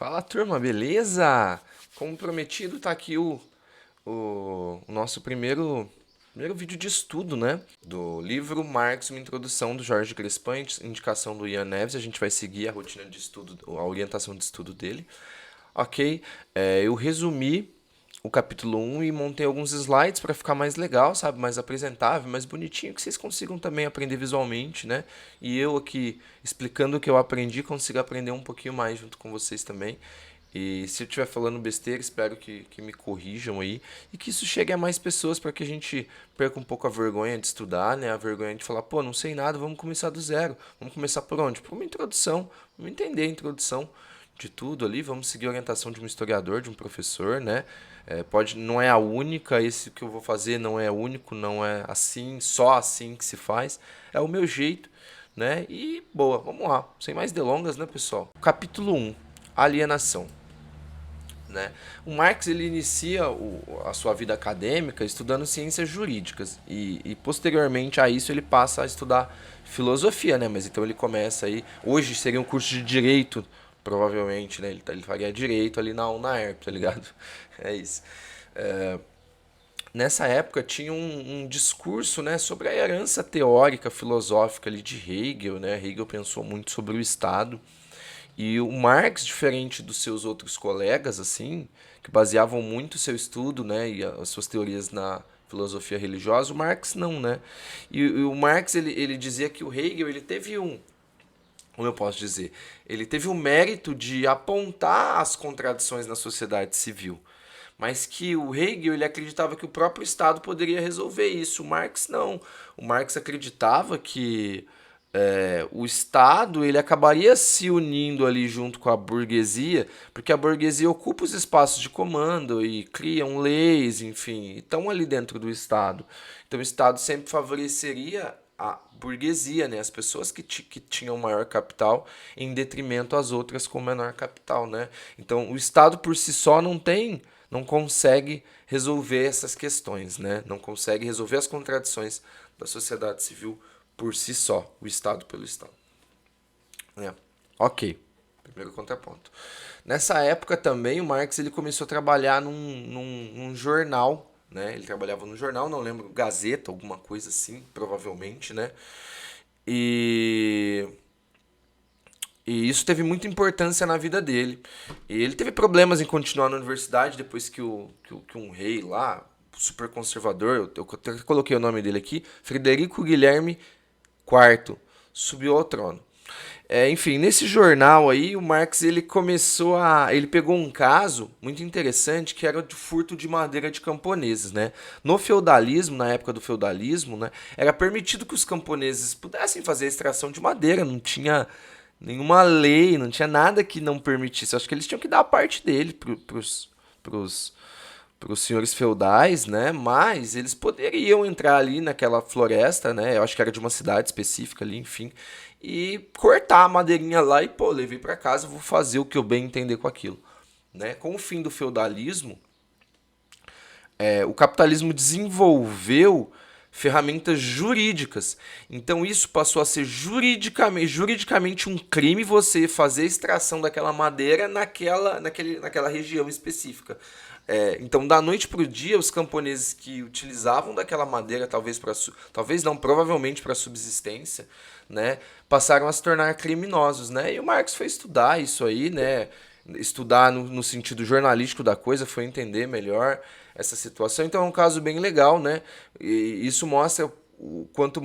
Fala turma, beleza? Como prometido, tá aqui o nosso primeiro vídeo de estudo, né? Do livro Marx, uma introdução do Jorge Crespan, indicação do Ian Neves. A gente vai seguir a rotina de estudo, a orientação de estudo dele. Ok, eu resumi o capítulo um e montei alguns slides para ficar mais legal, sabe? Mais apresentável, mais bonitinho, que vocês consigam também aprender visualmente, né? E eu aqui explicando o que eu aprendi, consigo aprender um pouquinho mais junto com vocês também. E se eu estiver falando besteira, espero que me corrijam aí e que isso chegue a mais pessoas para que a gente perca um pouco a vergonha de estudar, né? A vergonha de falar, pô, não sei nada, vamos começar do zero. Vamos começar por onde? Por uma introdução. Vamos entender a introdução de tudo ali, vamos seguir a orientação de um historiador, de um professor, né? Não é a única, esse que eu vou fazer não é único, não é assim, só assim que se faz. É o meu jeito, né? E boa, vamos lá. Sem mais delongas, né, pessoal? Capítulo um, alienação. Né? O Marx ele inicia a sua vida acadêmica estudando ciências jurídicas e posteriormente a isso ele passa a estudar filosofia, né? Mas então ele começa aí, hoje seria um curso de direito, provavelmente, né? Ele faria direito ali na UNAERP, tá ligado? É isso. É, Nessa época tinha um discurso, né, sobre a herança teórica, filosófica ali de Hegel, né? Hegel pensou muito sobre o Estado. E o Marx, diferente dos seus outros colegas, assim, que baseavam muito seu estudo, né, e as suas teorias na filosofia religiosa, o Marx não, né? E o Marx ele dizia que o Hegel ele teve como eu posso dizer, ele teve o mérito de apontar as contradições na sociedade civil, mas que o Hegel ele acreditava que o próprio Estado poderia resolver isso. O Marx não. O Marx acreditava que o Estado ele acabaria se unindo ali junto com a burguesia, porque a burguesia ocupa os espaços de comando e criam leis, enfim, estão ali dentro do Estado. Então o Estado sempre favoreceria a burguesia, né? As pessoas que tinham maior capital em detrimento às outras com menor capital, né? Então o Estado por si só não consegue resolver essas questões, né? Não consegue resolver as contradições da sociedade civil por si só, o Estado pelo Estado. É. Ok, primeiro contraponto. Nessa época também o Marx ele começou a trabalhar num jornal, né? Ele trabalhava num jornal, não lembro, Gazeta, alguma coisa assim, provavelmente, né? E e isso teve muita importância na vida dele. E ele teve problemas em continuar na universidade depois que um rei lá, super conservador, eu até coloquei o nome dele aqui, Frederico Guilherme IV, subiu ao trono. Enfim, nesse jornal aí, o Marx ele pegou um caso muito interessante que era de furto de madeira de camponeses, né? No feudalismo, na época do feudalismo, né, era permitido que os camponeses pudessem fazer a extração de madeira, não tinha nenhuma lei, não tinha nada que não permitisse. Eu acho que eles tinham que dar a parte dele pros, pros senhores feudais, né? Mas eles poderiam entrar ali naquela floresta, né? Eu acho que era de uma cidade específica ali, enfim, e cortar a madeirinha lá e, pô, levei para casa, vou fazer o que eu bem entender com aquilo, né? Com o fim do feudalismo, o capitalismo desenvolveu ferramentas jurídicas. Então isso passou a ser juridicamente um crime você fazer a extração daquela madeira naquela região específica. Então, da noite para o dia, os camponeses que utilizavam daquela madeira, talvez não, provavelmente para subsistência, né, passaram a se tornar criminosos, né? E o Marx foi estudar isso aí, né? Estudar no sentido jornalístico da coisa, foi entender melhor essa situação. Então é um caso bem legal, né? E isso mostra o quanto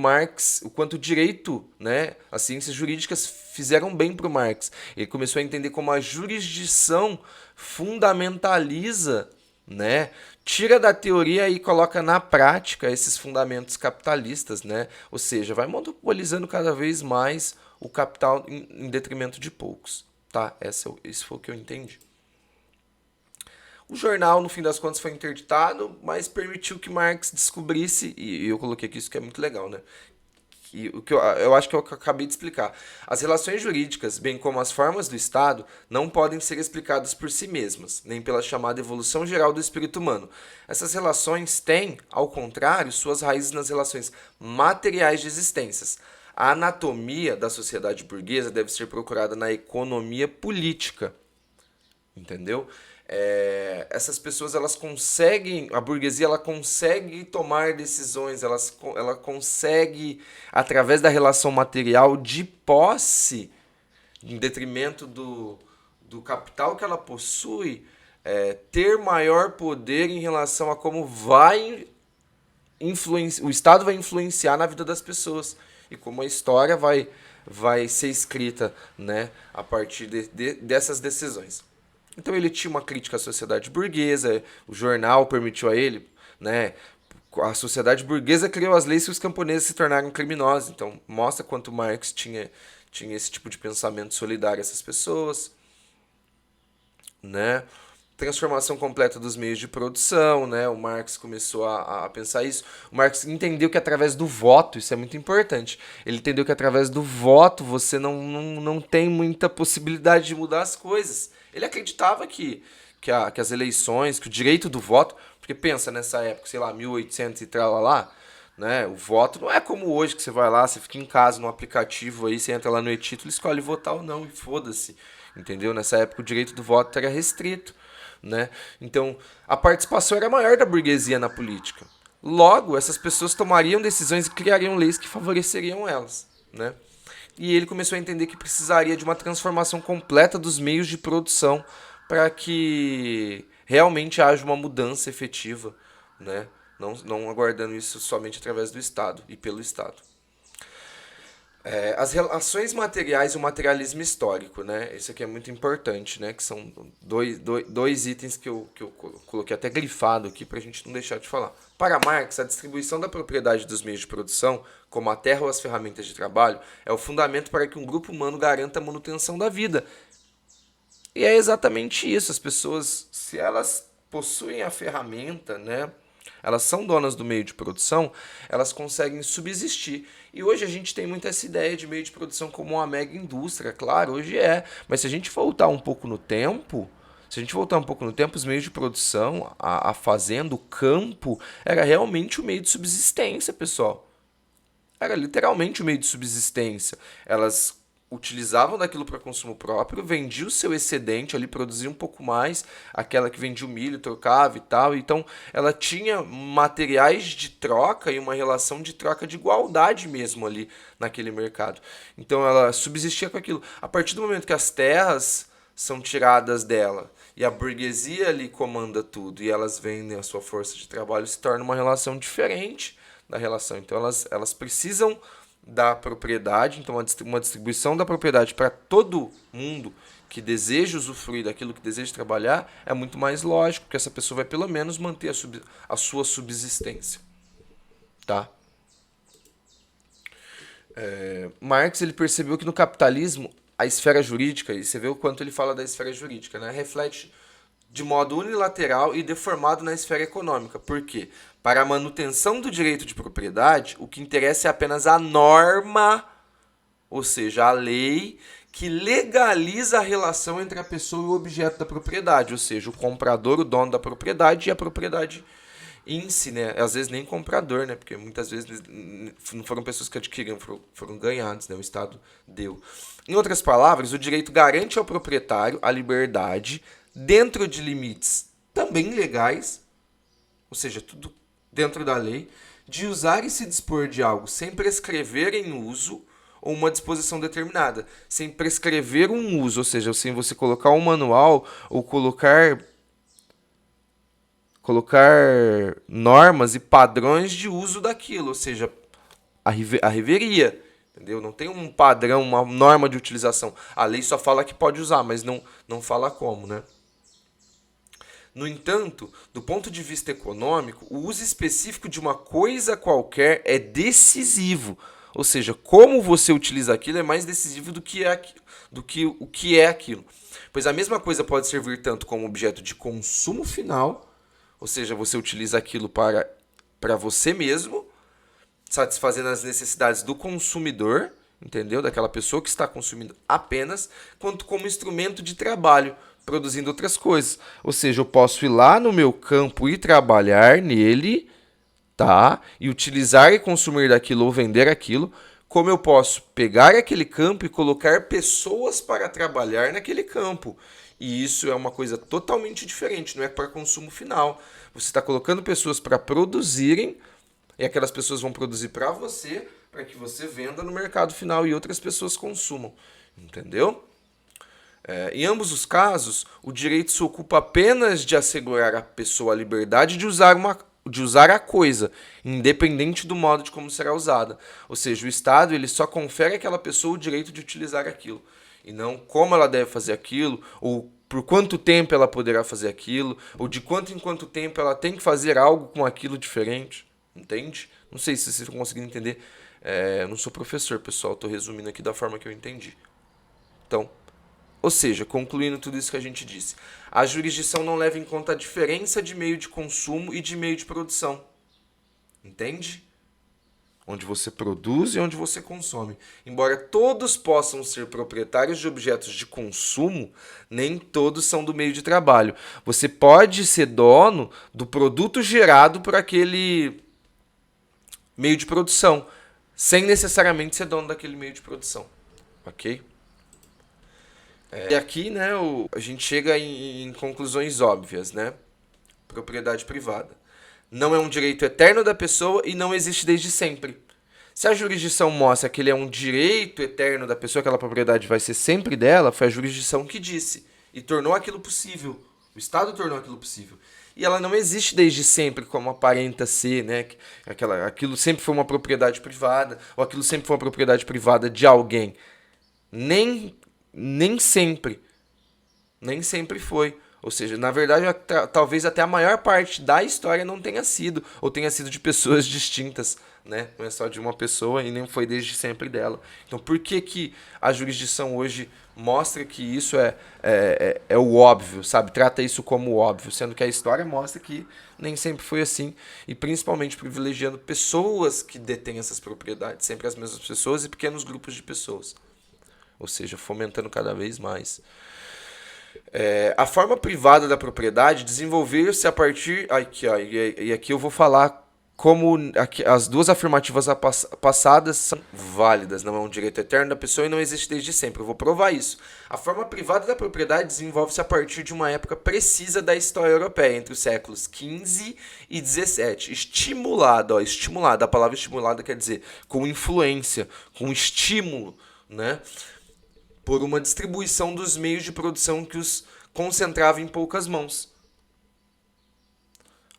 o direito, né, as ciências jurídicas fizeram bem para o Marx. Ele começou a entender como a jurisdição fundamentaliza, né, tira da teoria e coloca na prática esses fundamentos capitalistas, né? Ou seja, vai monopolizando cada vez mais o capital em detrimento de poucos. Tá, esse foi o que eu entendi. O jornal, no fim das contas, foi interditado, mas permitiu que Marx descobrisse, e eu coloquei aqui isso que é muito legal, né? O que eu acho que eu acabei de explicar. As relações jurídicas, bem como as formas do Estado, não podem ser explicadas por si mesmas, nem pela chamada evolução geral do espírito humano. Essas relações têm, ao contrário, suas raízes nas relações materiais de existências. A anatomia da sociedade burguesa deve ser procurada na economia política, entendeu? Essas pessoas, elas conseguem, a burguesia, ela consegue tomar decisões, ela consegue, através da relação material de posse, em detrimento do capital que ela possui, ter maior poder em relação a como o Estado vai influenciar na vida das pessoas e como a história vai ser escrita, né, a partir dessas decisões. Então ele tinha uma crítica à sociedade burguesa, o jornal permitiu a ele, né, a sociedade burguesa criou as leis que os camponeses se tornaram criminosos. Então mostra quanto Marx tinha esse tipo de pensamento solidário a essas pessoas, né? Transformação completa dos meios de produção, né? O Marx começou a pensar isso. O Marx entendeu que através do voto, isso é muito importante, ele entendeu que através do voto você não tem muita possibilidade de mudar as coisas. Ele acreditava que as eleições, que o direito do voto, porque pensa nessa época, sei lá, 1800 e tal lá, né? O voto não é como hoje, que você vai lá, você fica em casa no aplicativo aí, você entra lá no e-título, escolhe votar ou não e foda-se, entendeu? Nessa época o direito do voto era restrito, né? Então, a participação era maior da burguesia na política. Logo, essas pessoas tomariam decisões e criariam leis que favoreceriam elas, né? E ele começou a entender que precisaria de uma transformação completa dos meios de produção para que realmente haja uma mudança efetiva, né? Não aguardando isso somente através do Estado e pelo Estado. As relações materiais e o materialismo histórico, né? Isso aqui é muito importante, né? Que são dois itens que eu coloquei até grifado aqui para a gente não deixar de falar. Para Marx, a distribuição da propriedade dos meios de produção, como a terra ou as ferramentas de trabalho, é o fundamento para que um grupo humano garanta a manutenção da vida. E é exatamente isso. As pessoas, se elas possuem a ferramenta, né? Elas são donas do meio de produção, elas conseguem subsistir. E hoje a gente tem muito essa ideia de meio de produção como uma mega indústria, claro, hoje é. Mas se a gente voltar um pouco no tempo, os meios de produção, a fazenda, o campo, era realmente o meio de subsistência, pessoal. Era literalmente o meio de subsistência. Elas utilizavam daquilo para consumo próprio, vendiam o seu excedente ali, produzia um pouco mais, aquela que vendia o milho, trocava e tal. Então, ela tinha materiais de troca e uma relação de troca de igualdade mesmo ali naquele mercado. Então, ela subsistia com aquilo. A partir do momento que as terras são tiradas dela e a burguesia ali comanda tudo e elas vendem a sua força de trabalho, se torna uma relação diferente da relação. Então, elas precisam da propriedade, então uma distribuição da propriedade para todo mundo que deseja usufruir daquilo, que deseja trabalhar, é muito mais lógico, porque essa pessoa vai pelo menos manter a sua subsistência. Tá? Marx ele percebeu que no capitalismo a esfera jurídica, e você vê o quanto ele fala da esfera jurídica, né, reflete de modo unilateral e deformado na esfera econômica. Por quê? Para a manutenção do direito de propriedade, o que interessa é apenas a norma, ou seja, a lei que legaliza a relação entre a pessoa e o objeto da propriedade, ou seja, o comprador, o dono da propriedade e a propriedade em si, né? Às vezes nem comprador, né? Porque muitas vezes não foram pessoas que adquiriram, foram ganhados, né? O Estado deu. Em outras palavras, o direito garante ao proprietário a liberdade dentro de limites também legais, ou seja, tudo dentro da lei, de usar e se dispor de algo sem prescrever em uso ou uma disposição determinada, sem prescrever um uso, ou seja, sem você colocar um manual ou colocar normas e padrões de uso daquilo, ou seja, a reveria, entendeu? Não tem um padrão, uma norma de utilização. A lei só fala que pode usar, mas não fala como, né? No entanto, do ponto de vista econômico, o uso específico de uma coisa qualquer é decisivo. Ou seja, como você utiliza aquilo é mais decisivo do que o que é aquilo. Pois a mesma coisa pode servir tanto como objeto de consumo final, ou seja, você utiliza aquilo para você mesmo, satisfazendo as necessidades do consumidor, entendeu? Daquela pessoa que está consumindo apenas, quanto como instrumento de trabalho, produzindo outras coisas. Ou seja, eu posso ir lá no meu campo e trabalhar nele, tá? E utilizar e consumir daquilo ou vender aquilo como eu posso pegar aquele campo e colocar pessoas para trabalhar naquele campo. E isso é uma coisa totalmente diferente, não é para consumo final. Você está colocando pessoas para produzirem, e aquelas pessoas vão produzir para você, para que você venda no mercado final e outras pessoas consumam. Entendeu? Em ambos os casos, o direito se ocupa apenas de assegurar à pessoa a liberdade de usar a coisa, independente do modo de como será usada. Ou seja, o Estado ele só confere àquela pessoa o direito de utilizar aquilo, e não como ela deve fazer aquilo, ou por quanto tempo ela poderá fazer aquilo, ou de quanto em quanto tempo ela tem que fazer algo com aquilo diferente. Entende? Não sei se vocês estão conseguindo entender. Eu não sou professor, pessoal, estou resumindo aqui da forma que eu entendi. Então, ou seja, concluindo tudo isso que a gente disse, a jurisdição não leva em conta a diferença de meio de consumo e de meio de produção. Entende? Onde você produz e onde você consome. Embora todos possam ser proprietários de objetos de consumo, nem todos são do meio de trabalho. Você pode ser dono do produto gerado por aquele meio de produção, sem necessariamente ser dono daquele meio de produção. Ok? E aqui, né, a gente chega em conclusões óbvias, né? Propriedade privada. Não é um direito eterno da pessoa e não existe desde sempre. Se a jurisdição mostra que ele é um direito eterno da pessoa, aquela propriedade vai ser sempre dela, foi a jurisdição que disse e tornou aquilo possível. O Estado tornou aquilo possível. E ela não existe desde sempre como aparenta ser, né? Aquilo sempre foi uma propriedade privada, ou aquilo sempre foi uma propriedade privada de alguém. Nem sempre. Nem sempre foi. Ou seja, na verdade, talvez até a maior parte da história não tenha sido, ou tenha sido de pessoas distintas, né? Não é só de uma pessoa e nem foi desde sempre dela. Então, por que que a jurisdição hoje mostra que isso é o óbvio, sabe? Trata isso como óbvio, sendo que a história mostra que nem sempre foi assim, e principalmente privilegiando pessoas que detêm essas propriedades, sempre as mesmas pessoas e pequenos grupos de pessoas. Ou seja, fomentando cada vez mais. A forma privada da propriedade desenvolver-se a partir. Aqui, ó, e aqui eu vou falar como as duas afirmativas passadas são válidas. Não é um direito eterno da pessoa e não existe desde sempre. Eu vou provar isso. A forma privada da propriedade desenvolve-se a partir de uma época precisa da história europeia, entre os séculos XV e XVII. Estimulada. A palavra estimulada quer dizer com influência, com estímulo, né? Por uma distribuição dos meios de produção que os concentrava em poucas mãos.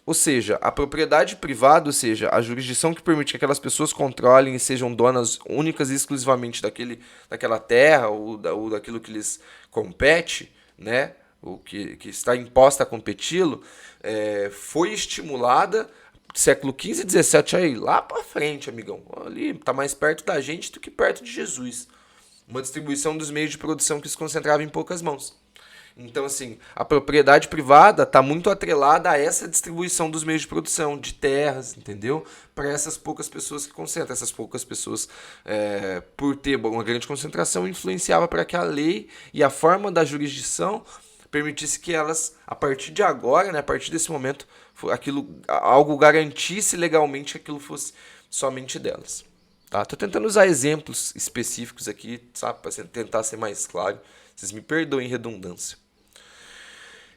Ou seja, a propriedade privada, ou seja, a jurisdição que permite que aquelas pessoas controlem e sejam donas únicas e exclusivamente daquela terra ou daquilo que lhes compete, né? O que está imposta a competi-lo, foi estimulada século XV e XVII, aí, lá para frente, amigão. Ali está mais perto da gente do que perto de Jesus. Uma distribuição dos meios de produção que se concentrava em poucas mãos. Então, assim, a propriedade privada está muito atrelada a essa distribuição dos meios de produção, de terras, entendeu? Para essas poucas pessoas que concentram. Essas poucas pessoas, por ter uma grande concentração, influenciava para que a lei e a forma da jurisdição permitisse que elas, a partir de agora, né, a partir desse momento, algo garantisse legalmente que aquilo fosse somente delas. Tá? Tô tentando usar exemplos específicos aqui, sabe, para tentar ser mais claro. Vocês me perdoem redundância.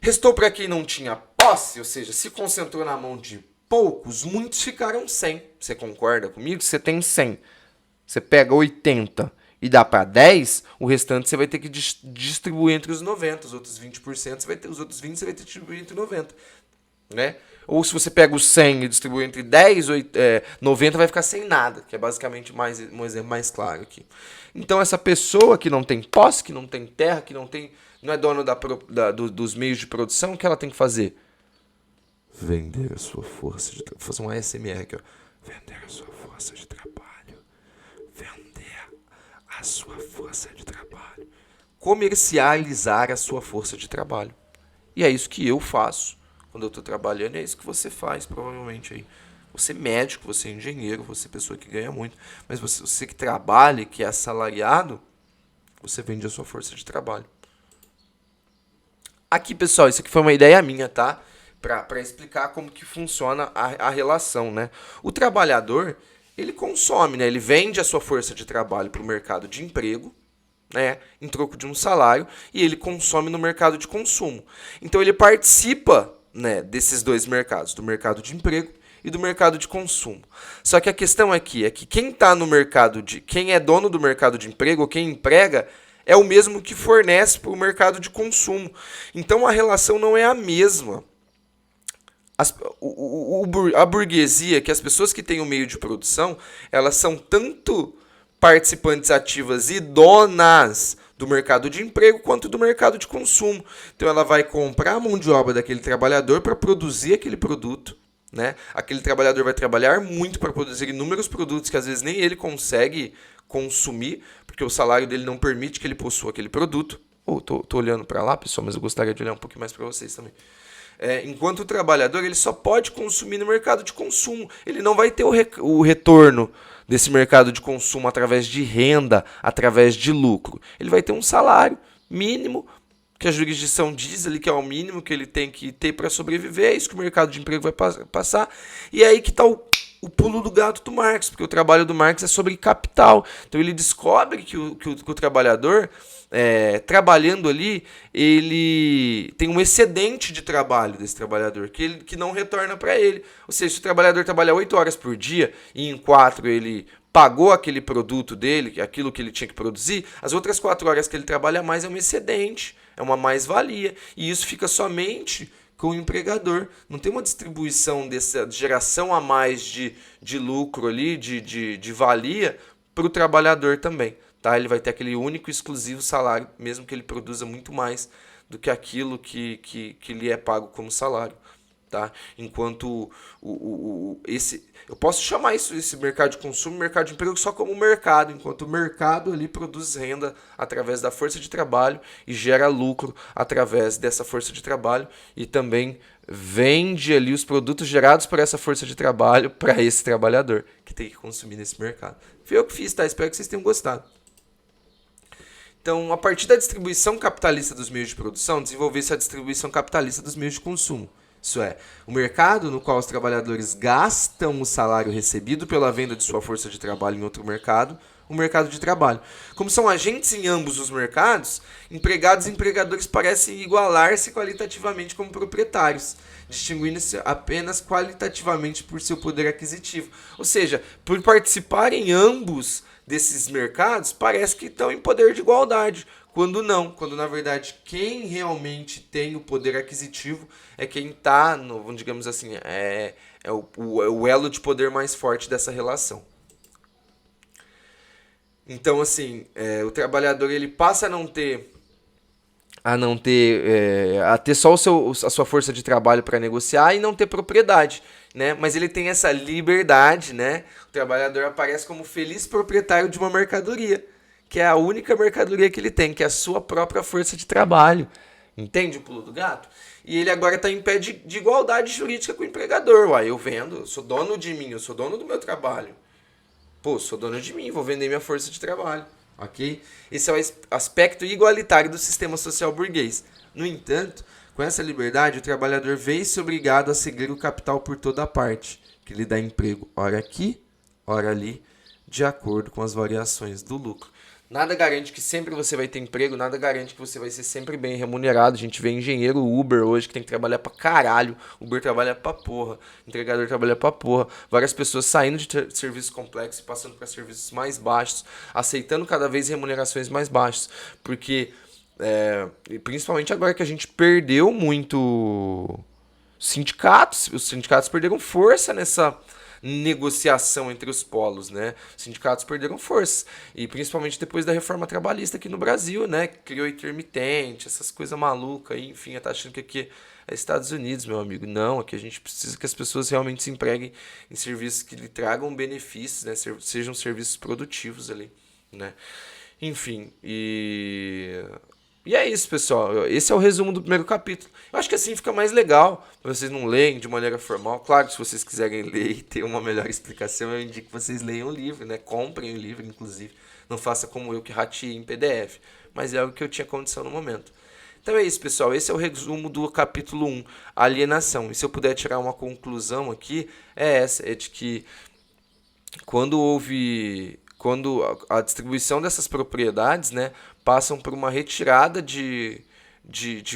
Restou para quem não tinha posse, ou seja, se concentrou na mão de poucos, muitos ficaram sem. Você concorda comigo? Você tem 100. Você pega 80 e dá para 10, o restante você vai ter que distribuir entre os 90. Os outros 20%, os outros 20 você vai ter que distribuir entre 90. Né? Ou se você pega os 100 e distribui entre 10, 90 vai ficar sem nada, que é basicamente um exemplo mais claro aqui. Então essa pessoa que não tem posse, que não tem terra, que não é dona dos meios de produção, o que ela tem que fazer? Vender a sua força de trabalho. Vou fazer um ASMR aqui, ó. Vender a sua força de trabalho. Vender a sua força de trabalho. Comercializar a sua força de trabalho. E é isso que eu faço. Quando eu estou trabalhando, é isso que você faz, provavelmente aí. Você é médico, você é engenheiro, você é pessoa que ganha muito. Mas você que trabalha, que é assalariado, você vende a sua força de trabalho. Aqui, pessoal, isso aqui foi uma ideia minha, tá? Para explicar como que funciona a relação, né? O trabalhador, ele consome, né? Ele vende a sua força de trabalho para o mercado de emprego, né, em troco de um salário, e ele consome no mercado de consumo. Então ele participa, né, desses dois mercados, do mercado de emprego e do mercado de consumo. Só que a questão aqui é que quem é dono do mercado de emprego, ou quem emprega, é o mesmo que fornece para o mercado de consumo. Então a relação não é a mesma. A burguesia, que as pessoas que têm o meio de produção, elas são tanto participantes ativas e donas do mercado de emprego quanto do mercado de consumo. Então ela vai comprar a mão de obra daquele trabalhador para produzir aquele produto, né? Aquele trabalhador vai trabalhar muito para produzir inúmeros produtos que às vezes nem ele consegue consumir, porque o salário dele não permite que ele possua aquele produto. Tô olhando para lá, pessoal, mas eu gostaria de olhar um pouquinho mais para vocês também. Enquanto o trabalhador ele só pode consumir no mercado de consumo. Ele não vai ter o retorno desse mercado de consumo através de renda, através de lucro. Ele vai ter um salário mínimo, que a jurisdição diz ali que é o mínimo que ele tem que ter para sobreviver. É isso que o mercado de emprego vai passar. E é aí que está o pulo do gato do Marx, porque o trabalho do Marx é sobre capital. Então ele descobre que o trabalhador, trabalhando ali, ele tem um excedente de trabalho desse trabalhador, que não retorna para ele. Ou seja, se o trabalhador trabalha 8 horas por dia e em 4 ele pagou aquele produto dele, aquilo que ele tinha que produzir, as outras 4 horas que ele trabalha mais é um excedente, é uma mais-valia. E isso fica somente com o empregador. Não tem uma distribuição dessa geração a mais de lucro ali, de valia, para o trabalhador também. Tá? Ele vai ter aquele único e exclusivo salário, mesmo que ele produza muito mais do que aquilo que lhe é pago como salário. Tá? Enquanto eu posso chamar esse mercado de consumo, mercado de emprego só como mercado, enquanto o mercado ali produz renda através da força de trabalho e gera lucro através dessa força de trabalho e também vende ali os produtos gerados por essa força de trabalho para esse trabalhador que tem que consumir nesse mercado. Foi eu que fiz, tá? Espero que vocês tenham gostado. Então, a partir da distribuição capitalista dos meios de produção, desenvolveu-se a distribuição capitalista dos meios de consumo. Isso é, o mercado no qual os trabalhadores gastam o salário recebido pela venda de sua força de trabalho em outro mercado, o mercado de trabalho. Como são agentes em ambos os mercados, empregados e empregadores parecem igualar-se qualitativamente como proprietários, distinguindo-se apenas qualitativamente por seu poder aquisitivo. Ou seja, por participar em ambos desses mercados, parece que estão em poder de igualdade. Quando não, quando na verdade quem realmente tem o poder aquisitivo é quem está, digamos assim, é o elo de poder mais forte dessa relação. Então, assim, o trabalhador ele passa a ter só a sua força de trabalho para negociar e não ter propriedade, né? Mas ele tem essa liberdade, né? O trabalhador aparece como feliz proprietário de uma mercadoria, que é a única mercadoria que ele tem, que é a sua própria força de trabalho. Entende o pulo do gato? E ele agora está em pé de igualdade jurídica com o empregador. Uai, eu vendo, eu sou dono de mim, eu sou dono do meu trabalho. Pô, sou dono de mim, vou vender minha força de trabalho. Ok? Esse é o aspecto igualitário do sistema social burguês. No entanto, com essa liberdade, o trabalhador vê-se obrigado a seguir o capital por toda parte, que lhe dá emprego, ora aqui, ora ali, de acordo com as variações do lucro. Nada garante que sempre você vai ter emprego, nada garante que você vai ser sempre bem remunerado. A gente vê engenheiro Uber hoje que tem que trabalhar pra caralho. Uber trabalha pra porra, entregador trabalha pra porra. Várias pessoas saindo de serviços complexos e passando para serviços mais baixos, aceitando cada vez remunerações mais baixas. Porque, principalmente agora que a gente perdeu muito sindicatos, os sindicatos perderam força nessa negociação entre os polos, né? Os sindicatos perderam força, e principalmente depois da reforma trabalhista aqui no Brasil, né? Criou intermitente, essas coisas malucas aí, enfim, tá achando que aqui é Estados Unidos, meu amigo. Não, aqui a gente precisa que as pessoas realmente se empreguem em serviços que lhe tragam benefícios, né? Sejam serviços produtivos ali, né? Enfim, e é isso, pessoal. Esse é o resumo do primeiro capítulo. Eu acho que assim fica mais legal. Vocês não leem de maneira formal. Claro que se vocês quiserem ler e ter uma melhor explicação, eu indico que vocês leiam o livro, né? Comprem o livro, inclusive. Não faça como eu que rateei em PDF. Mas é algo que eu tinha condição no momento. Então é isso, pessoal. Esse é o resumo do capítulo 1, alienação. E se eu puder tirar uma conclusão aqui, é essa. É de que quando a distribuição dessas propriedades, né, passam por uma retirada de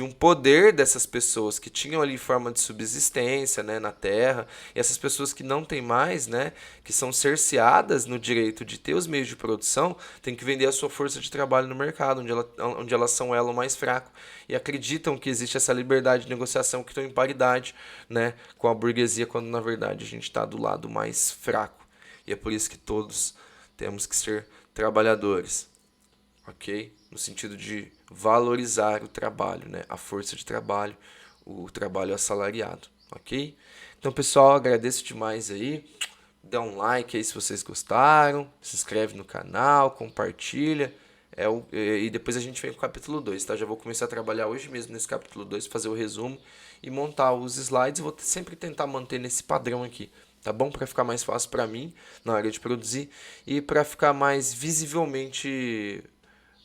um poder dessas pessoas que tinham ali forma de subsistência, né, na terra, e essas pessoas que não têm mais, né, que são cerceadas no direito de ter os meios de produção, têm que vender a sua força de trabalho no mercado, onde elas são o elo mais fraco, e acreditam que existe essa liberdade de negociação que estão em paridade, né, com a burguesia, quando na verdade a gente está do lado mais fraco. E é por isso que todos temos que ser trabalhadores, ok? No sentido de valorizar o trabalho, né? A força de trabalho, o trabalho assalariado, ok? Então, pessoal, agradeço demais aí. Dá um like aí se vocês gostaram, se inscreve no canal, compartilha. E depois a gente vem com o capítulo 2, tá? Já vou começar a trabalhar hoje mesmo nesse capítulo 2, fazer o resumo e montar os slides. Vou sempre tentar manter nesse padrão aqui, tá bom? Para ficar mais fácil para mim na hora de produzir e para ficar mais visivelmente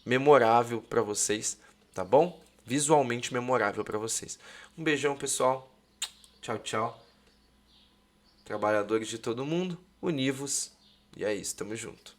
memorável para vocês, tá bom? Visualmente memorável para vocês. Um beijão, pessoal. Tchau, tchau. Trabalhadores de todo mundo, univos. E é isso, tamo junto.